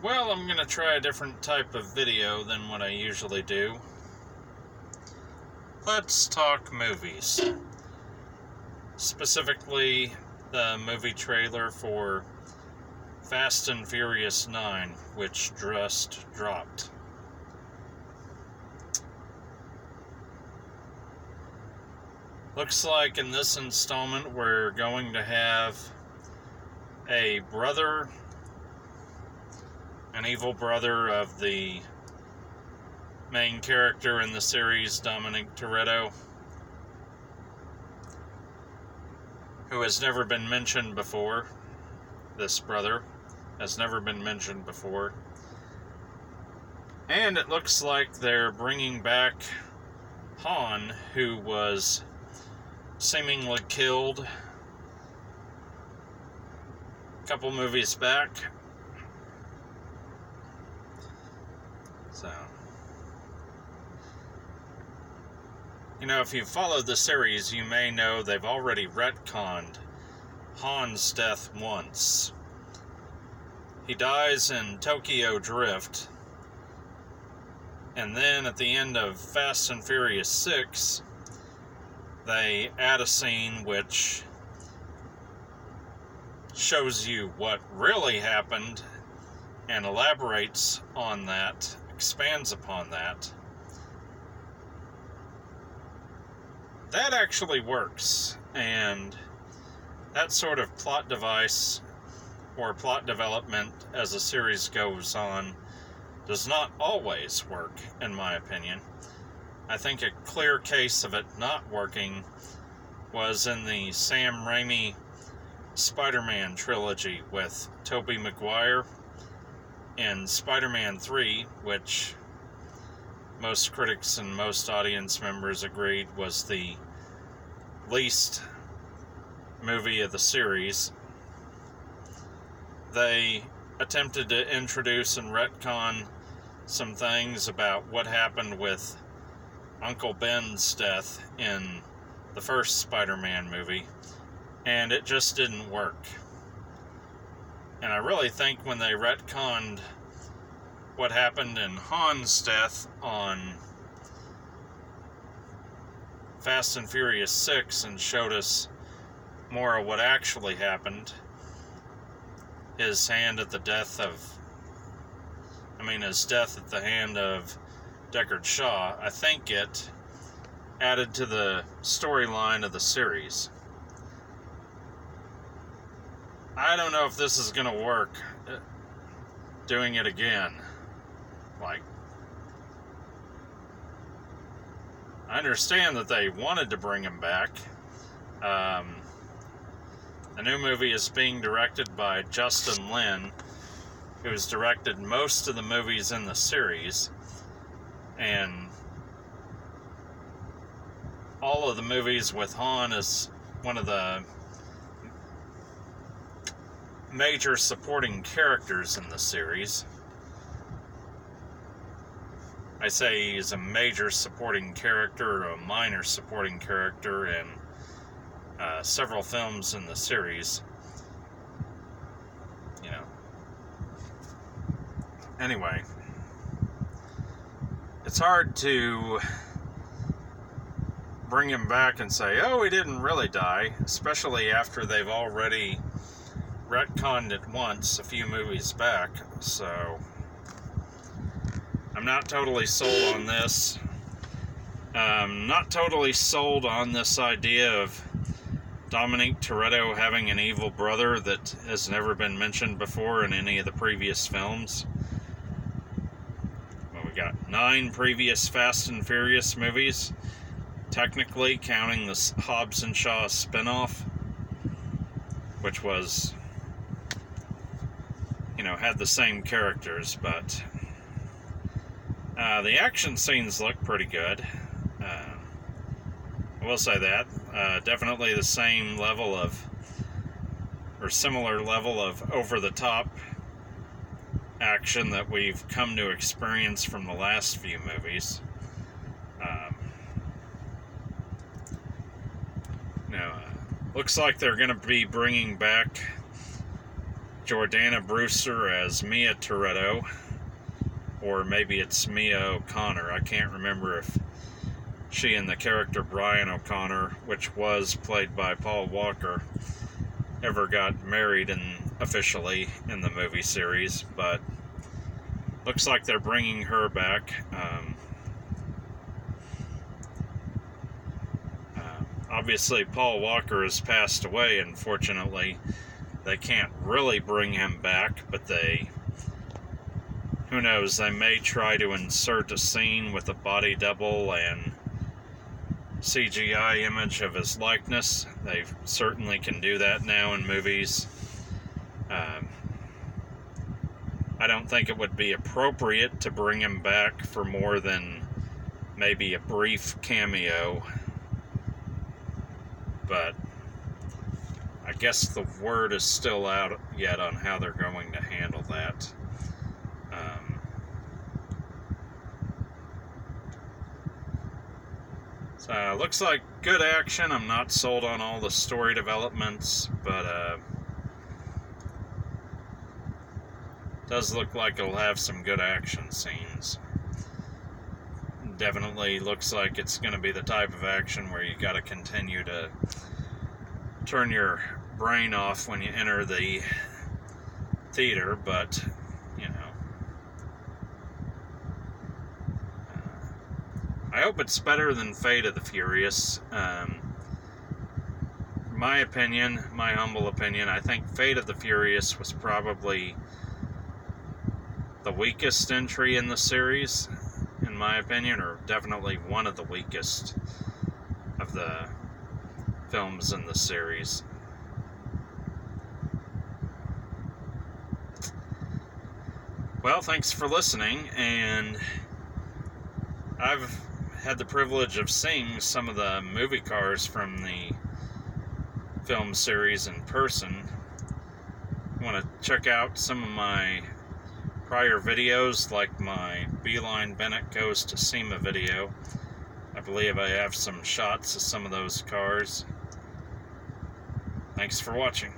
Well, I'm going to try a different type of video than what I usually do. Let's talk movies. Specifically, the movie trailer for Fast and Furious 9, which just dropped. Looks like in this installment we're going to have a brother, an evil brother of the main character in the series, Dominic Toretto, who has never been mentioned before. This brother has never been mentioned before. And it looks like they're bringing back Han, who was seemingly killed a couple movies back. So, if you followed the series, you may know they've already retconned Han's death once. He dies in Tokyo Drift, and then at the end of Fast and Furious 6, they add a scene which shows you what really happened and elaborates on that, expands upon that. That actually works, and that sort of plot device or plot development as a series goes on does not always work, in my opinion. I think a clear case of it not working was in the Sam Raimi Spider-Man trilogy with Tobey Maguire and Spider-Man 3, which most critics and most audience members agreed was the least movie of the series. They attempted to introduce and retcon some things about what happened with Uncle Ben's death in the first Spider-Man movie, and it just didn't work. And I really think when they retconned what happened in Han's death on Fast and Furious 6 and showed us more of what actually happened, his death at the hand of Deckard Shaw, I think it added to the storyline of the series. I don't know if this is going to work, doing it again. I understand that they wanted to bring him back. The new movie is being directed by Justin Lin, who's directed most of the movies in the series, and all of the movies with Han is one of the major supporting characters in the series. I say he's a major supporting character or a minor supporting character in several films in the series. Anyway, it's hard to bring him back and say, oh, he didn't really die, especially after they've already retconned it once a few movies back. So I'm not totally sold on this. Not totally sold on this idea of Dominic Toretto having an evil brother that has never been mentioned before in any of the previous films. Well, we got 9 previous Fast and Furious movies, technically counting the Hobbs and Shaw spinoff, which was, had the same characters, but the action scenes look pretty good. I will say that. Definitely the same level of, or similar level of over-the-top action that we've come to experience from the last few movies. Looks like they're going to be bringing back Jordana Brewster as Mia Toretto, or maybe it's Mia O'Connor. I can't remember if she and the character Brian O'Connor, which was played by Paul Walker, ever got married officially in the movie series, but looks like they're bringing her back. Obviously, Paul Walker has passed away, unfortunately. They can't really bring him back, but who knows, they may try to insert a scene with a body double and CGI image of his likeness. They certainly can do that now in movies. I don't think it would be appropriate to bring him back for more than maybe a brief cameo, but I guess the word is still out yet on how they're going to handle that. So looks like good action. I'm not sold on all the story developments, but does look like it'll have some good action scenes. Definitely looks like it's going to be the type of action where you got to continue to turn your brain off when you enter the theater, but you know, I hope it's better than Fate of the Furious. My opinion, my humble opinion, I think Fate of the Furious was probably the weakest entry in the series, in my opinion, or definitely one of the weakest of the films in the series. Well, thanks for listening, and I've had the privilege of seeing some of the movie cars from the film series in person. Want to check out some of my prior videos, like my Beeline Bennett Goes to SEMA video. I believe I have some shots of some of those cars. Thanks for watching.